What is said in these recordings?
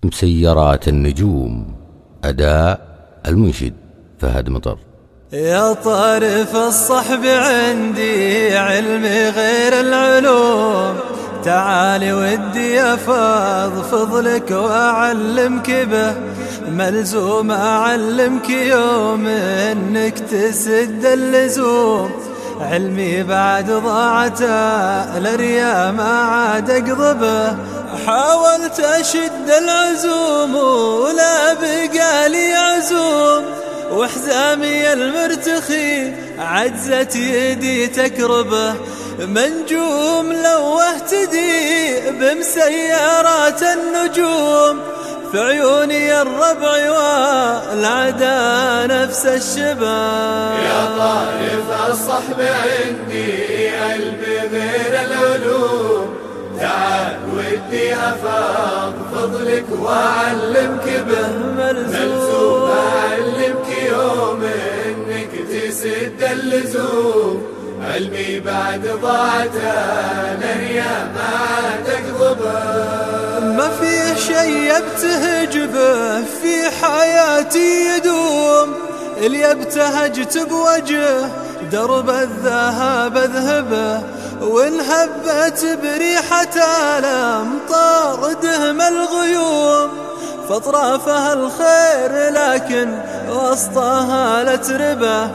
مسيرات النجوم. أداء المنشد فهد مطر. يا طارف الصحب عندي علمي غير العلوم، تعالي ودي أفضفض لك وأعلمك به، ملزوم أعلمك يوم إنك تسد اللزوم. علمي بعد ضاعته لريا ما عاد أقضبه، حاولت أشد العزوم ولا بقالي عزوم، وحزامي المرتخي عجزت يدي تكربه. منجوم لو اهتدي بمسيرات النجوم، في عيوني الربع والعدا نفس الشبه. يا طارف الصحب عندي قلبي غير العلوم، تعال ودي أفضفض لك وأعلمك به، ملزوم أعلمك يوم إنك تسد اللزوم. علمي بعد ضاعته لريا ما عاد أقضبه، ما في شي ابتهج به في حياتي يدوم، اللي ابتهجت بوجه درب الذهب اذهبه، وان هبت بريحة الامطار دهم الغيوم. فاطرافها الخير لكن وسطها لتربه،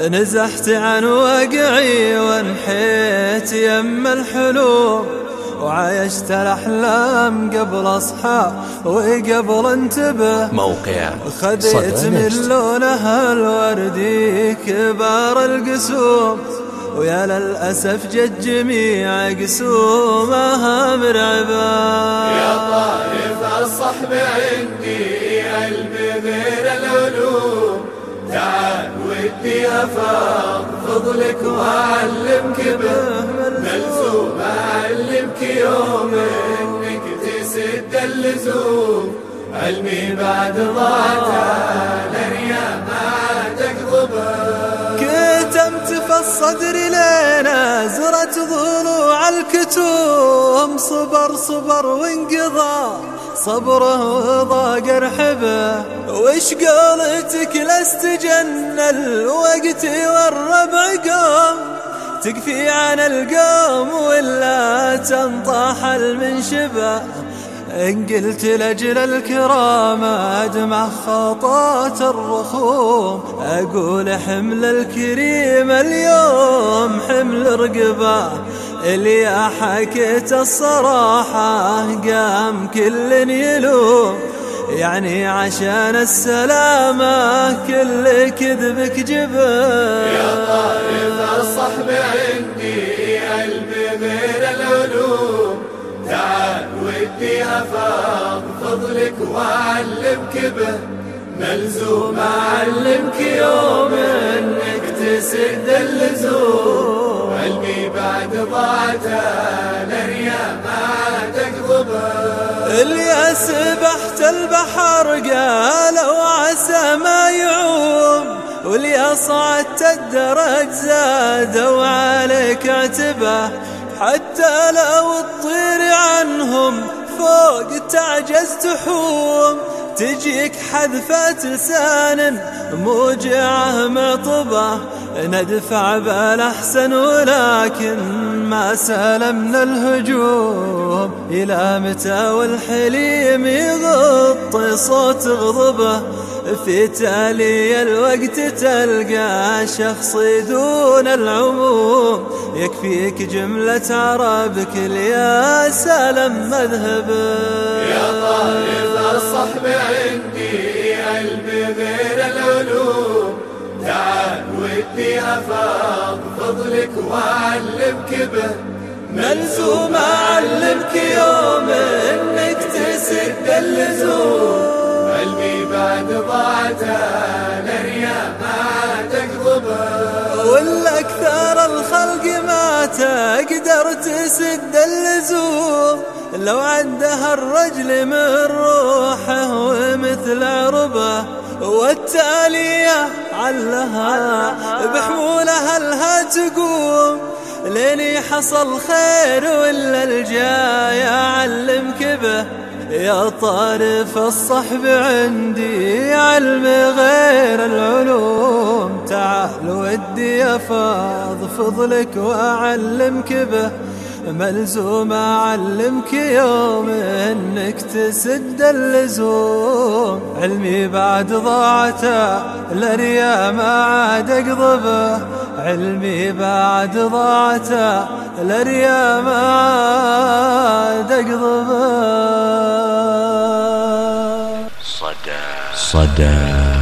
نزحت عن واقعي وانحيت يم الحلوم، وعايشت الأحلام قبل أصحى وقبل انتبه. موقع خذيت من لونها الوردي كبار القسوم، ويا للأسف جت جميع قسومها مرعبة. يا طارف الصحب عندي قلبي غير العلوم، تعال ودي أفضفض لك وأعلمك به، ملزوم أعلمك يوم إنك تسد اللزوم. علمي بعد ضاعته لريا ما عاد أقضبه، كتمت في الصدر لين زرت ضلوع الكتوم. صبر وانقضى صبره وضاق رحبه، وش قولتك لاستجن الوقت والربع قام، تكفي عن القوم ولا تنطاح المنشبه. إن قلت لأجل الكرام أدمع خطات الرخوم، أقول حمل الكريم اليوم حمل رقبه. اللي حكيت الصراحة قام كل يلوم، يعني عشان السلامة كل كذبك جبه. يا طارف الصحب عندي قلبي غير العلوم، تعال ودي أفضفض لك وأعلمك به، ملزوم أعلمك يوم إنك تسد اللزوم. علمي بعد ضاعته لريا ما عاد أقضبه، اللي سبحت البحر قالوا عسى ما يعوم، واللي صعدت الدرج زادوا عليك عتبه. حتى لو تطير عنهم فوق تعجز تحوم، تجيك حذفة لسان موجعه معطبه. ندفع بالأحسن ولكن ما سلمنا الهجوم، إلى متى والحليم يغطي صوت غضبه. في تالي الوقت تلقى شخص دون العموم، يكفيك جملة عربك الياس لم مذهبه. يا طارف الصحب عندي قلبي غير العلوم، تعال ودي أفضفض لك وأعلمك به، ملزوم أعلمك يوم إنك تسد اللزوم. علمي بعد ضاعته لريا ما عاد أقضبه، والأكثر الخلق ما تقدر تسد اللزوم، لو عندها الرجل من روحه ومثل عربه. والتالية علها بحمولها لها تقوم، لين حصل خير ولا الجاي أعلمك به. يا طارف الصحب عندي علم غير العلوم، تعال ودي أفاض فضلك وأعلمك به، ملزوم أعلمك يوم إنك تسد اللزوم. علمي بعد ضاعته الأريا ما عاد أقضبه، علمي بعد ضاعته الأريا ما عاد أقضبه. صدى